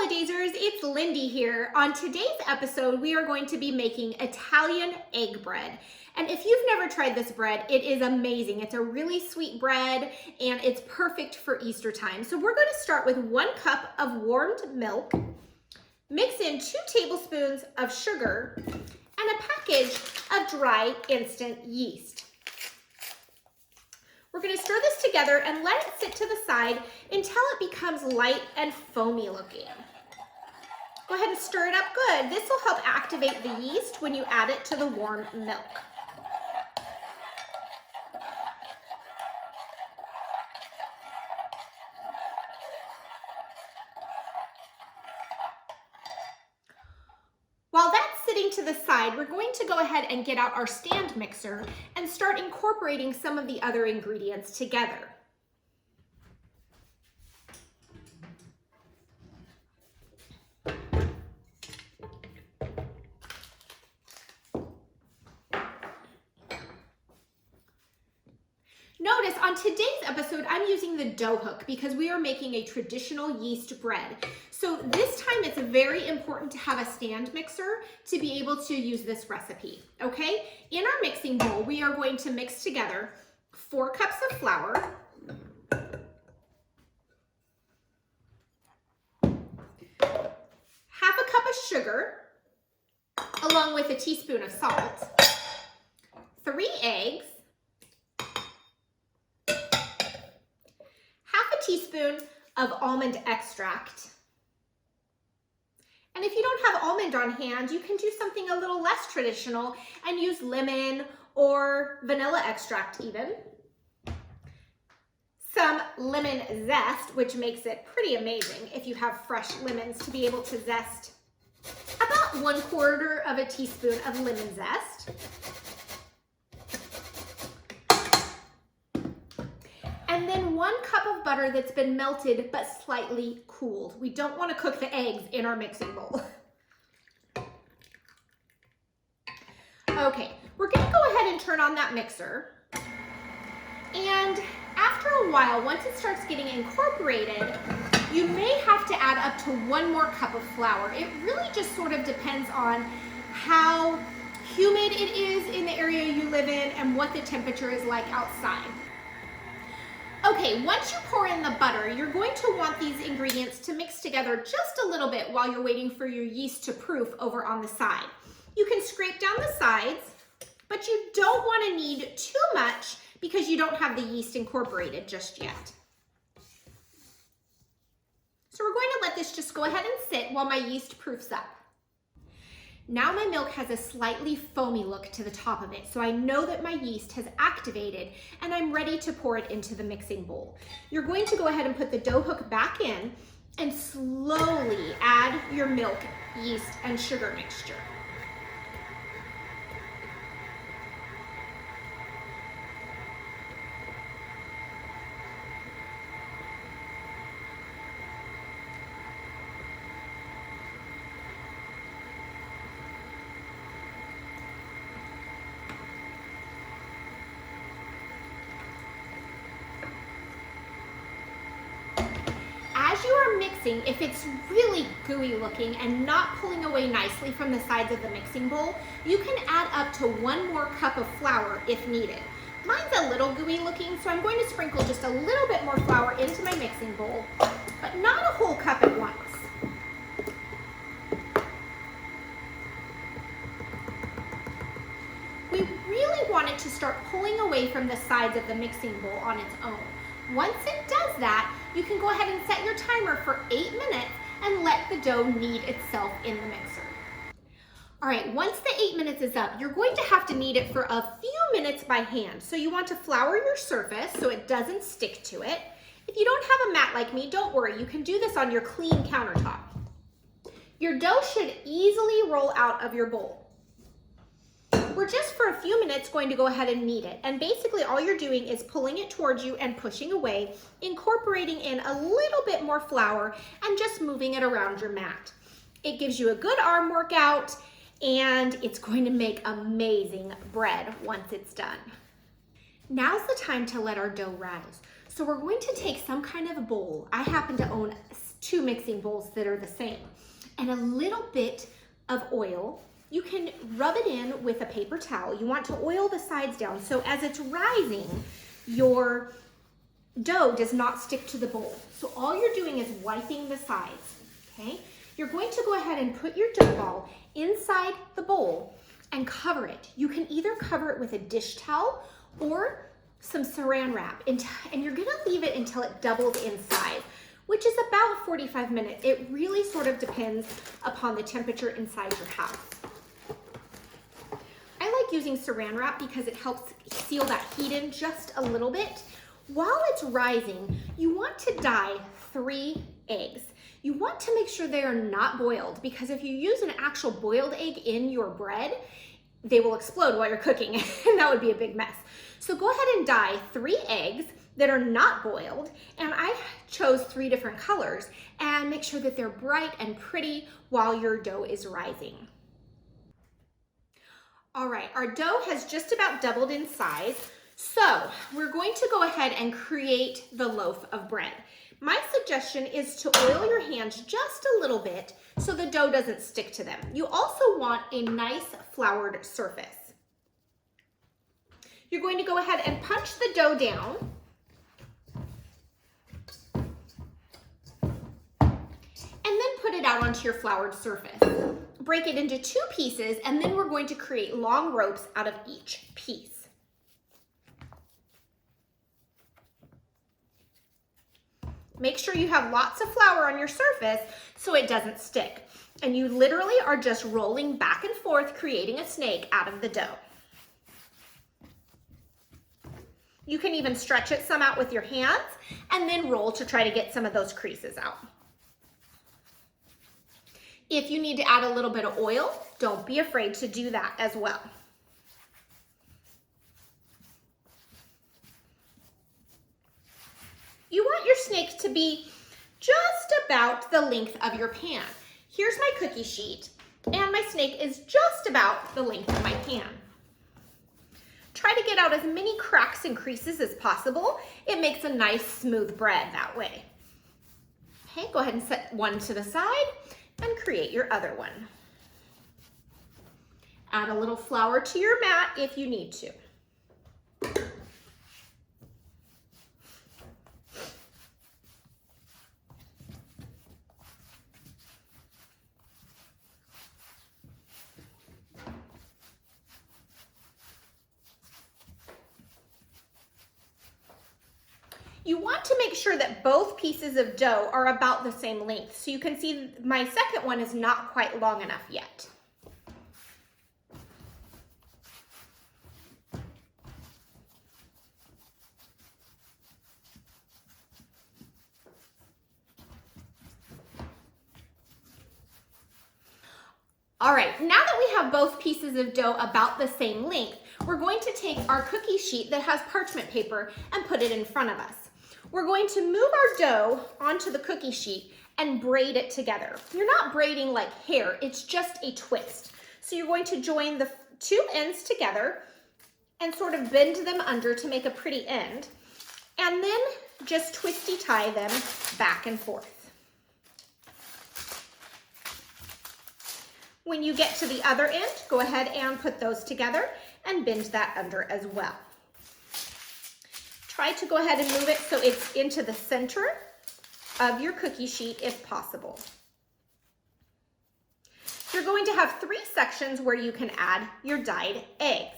Holidazers, it's Lindy here. On today's episode, we are going to be making Italian egg bread. And if you've never tried this bread, it is amazing. It's a really sweet bread and it's perfect for Easter time. So we're going to start with 1 cup of warmed milk, mix in 2 tablespoons of sugar, and a package of dry instant yeast. We're going to stir this together and let it sit to the side until it becomes light and foamy looking. Go ahead and stir it up good. This will help activate the yeast when you add it to the warm milk. While that's sitting to the side, we're going to go ahead and get out our stand mixer and start incorporating some of the other ingredients together. Notice on today's episode, I'm using the dough hook because we are making a traditional yeast bread. So this time it's very important to have a stand mixer to be able to use this recipe, okay? In our mixing bowl, we are going to mix together 4 cups of flour, half a cup of sugar, along with a teaspoon of salt, 3 eggs, teaspoon of almond extract. And if you don't have almond on hand, you can do something a little less traditional and use lemon or vanilla extract even. Some lemon zest, which makes it pretty amazing if you have fresh lemons to be able to zest. About 1/4 teaspoon of lemon zest. And then 1 cup of butter that's been melted but slightly cooled. We don't want to cook the eggs in our mixing bowl. Okay, we're going to go ahead and turn on that mixer. And after a while, once it starts getting incorporated, you may have to add up to 1 more cup of flour. It really just sort of depends on how humid it is in the area you live in and what the temperature is like outside. Okay, once you pour in the butter, you're going to want these ingredients to mix together just a little bit while you're waiting for your yeast to proof over on the side. You can scrape down the sides, but you don't want to knead too much because you don't have the yeast incorporated just yet. So we're going to let this just go ahead and sit while my yeast proofs up. Now my milk has a slightly foamy look to the top of it, so I know that my yeast has activated and I'm ready to pour it into the mixing bowl. You're going to go ahead and put the dough hook back in and slowly add your milk, yeast, and sugar mixture. As you are mixing, if it's really gooey looking and not pulling away nicely from the sides of the mixing bowl, you can add up to 1 more cup of flour if needed. Mine's a little gooey looking, so I'm going to sprinkle just a little bit more flour into my mixing bowl, but not a whole cup at once. We really want it to start pulling away from the sides of the mixing bowl on its own. Once it does that, you can go ahead and set your timer for 8 minutes and let the dough knead itself in the mixer. All right, once the 8 minutes is up, you're going to have to knead it for a few minutes by hand. So you want to flour your surface so it doesn't stick to it. If you don't have a mat like me, don't worry, you can do this on your clean countertop. Your dough should easily roll out of your bowl. We're just for a few minutes going to go ahead and knead it. And basically all you're doing is pulling it towards you and pushing away, incorporating in a little bit more flour and just moving it around your mat. It gives you a good arm workout and it's going to make amazing bread once it's done. Now's the time to let our dough rise. So we're going to take some kind of bowl. I happen to own two mixing bowls that are the same. And a little bit of oil. You can rub it in with a paper towel. You want to oil the sides down so as it's rising, your dough does not stick to the bowl. So all you're doing is wiping the sides, okay? You're going to go ahead and put your dough ball inside the bowl and cover it. You can either cover it with a dish towel or some saran wrap, and you're gonna leave it until it doubles in size, which is about 45 minutes. It really sort of depends upon the temperature inside your house. I like using saran wrap because it helps seal that heat in just a little bit. While it's rising, you want to dye 3 eggs. You want to make sure they are not boiled, because if you use an actual boiled egg in your bread, they will explode while you're cooking, and that would be a big mess. So go ahead and dye 3 eggs that are not boiled, and I chose 3 different colors, and make sure that they're bright and pretty while your dough is rising. All right, our dough has just about doubled in size, so we're going to go ahead and create the loaf of bread. My suggestion is to oil your hands just a little bit so the dough doesn't stick to them. You also want a nice floured surface. You're going to go ahead and punch the dough down. And then put it out onto your floured surface. Break it into 2 pieces, and then we're going to create long ropes out of each piece. Make sure you have lots of flour on your surface so it doesn't stick. And you literally are just rolling back and forth, creating a snake out of the dough. You can even stretch it some out with your hands and then roll to try to get some of those creases out. If you need to add a little bit of oil, don't be afraid to do that as well. You want your snake to be just about the length of your pan. Here's my cookie sheet, and my snake is just about the length of my pan. Try to get out as many cracks and creases as possible. It makes a nice smooth bread that way. Okay, go ahead and set one to the side and create your other one. Add a little flour to your mat if you need to. You want to make sure that both pieces of dough are about the same length. So you can see my second one is not quite long enough yet. All right, now that we have both pieces of dough about the same length, we're going to take our cookie sheet that has parchment paper and put it in front of us. We're going to move our dough onto the cookie sheet and braid it together. You're not braiding like hair, it's just a twist. So you're going to join the 2 ends together and sort of bend them under to make a pretty end, and then just twisty tie them back and forth. When you get to the other end, go ahead and put those together and bend that under as well. Try to go ahead and move it so it's into the center of your cookie sheet if possible. You're going to have 3 sections where you can add your dyed eggs.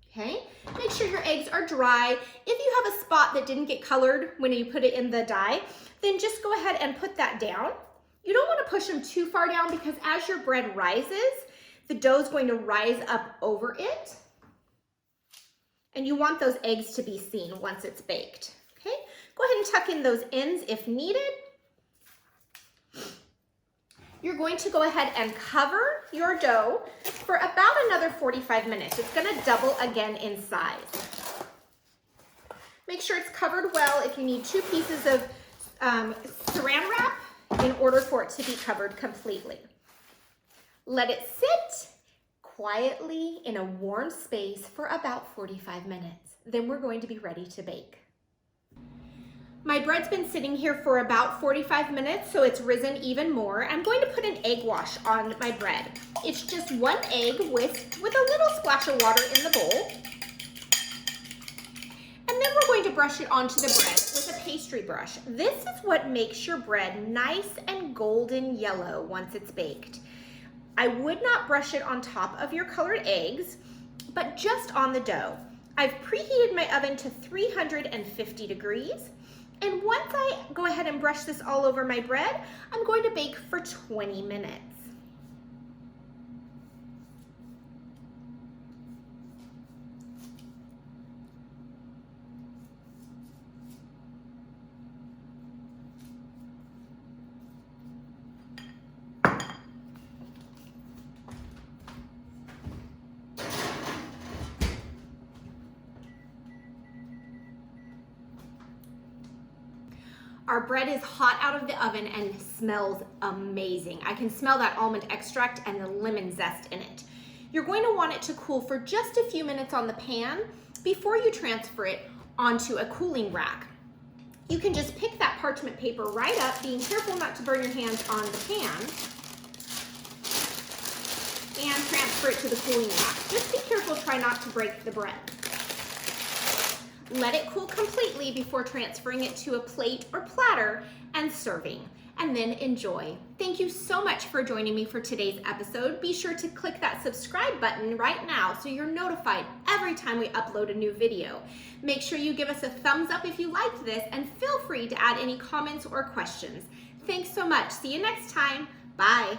Okay, make sure your eggs are dry. If you have a spot that didn't get colored when you put it in the dye, then just go ahead and put that down. You don't want to push them too far down because as your bread rises, the dough is going to rise up over it. And you want those eggs to be seen once it's baked. Okay, go ahead and tuck in those ends if needed. You're going to go ahead and cover your dough for about another 45 minutes. It's going to double again in size. Make sure it's covered well. If you need 2 pieces of saran wrap in order for it to be covered completely. Let it sit quietly in a warm space for about 45 minutes. Then we're going to be ready to bake. My bread's been sitting here for about 45 minutes, so it's risen even more. I'm going to put an egg wash on my bread. It's just 1 egg whisked with a little splash of water in the bowl. And then we're going to brush it onto the bread with a pastry brush. This is what makes your bread nice and golden yellow once it's baked. I would not brush it on top of your colored eggs, but just on the dough. I've preheated my oven to 350 degrees. And once I go ahead and brush this all over my bread, I'm going to bake for 20 minutes. Our bread is hot out of the oven and smells amazing. I can smell that almond extract and the lemon zest in it. You're going to want it to cool for just a few minutes on the pan before you transfer it onto a cooling rack. You can just pick that parchment paper right up, being careful not to burn your hands on the pan, and transfer it to the cooling rack. Just be careful, try not to break the bread. Let it cool completely before transferring it to a plate or platter and serving, and then enjoy. Thank you so much for joining me for today's episode. Be sure to click that subscribe button right now so you're notified every time we upload a new video. Make sure you give us a thumbs up if you liked this, and feel free to add any comments or questions. Thanks so much. See you next time. Bye.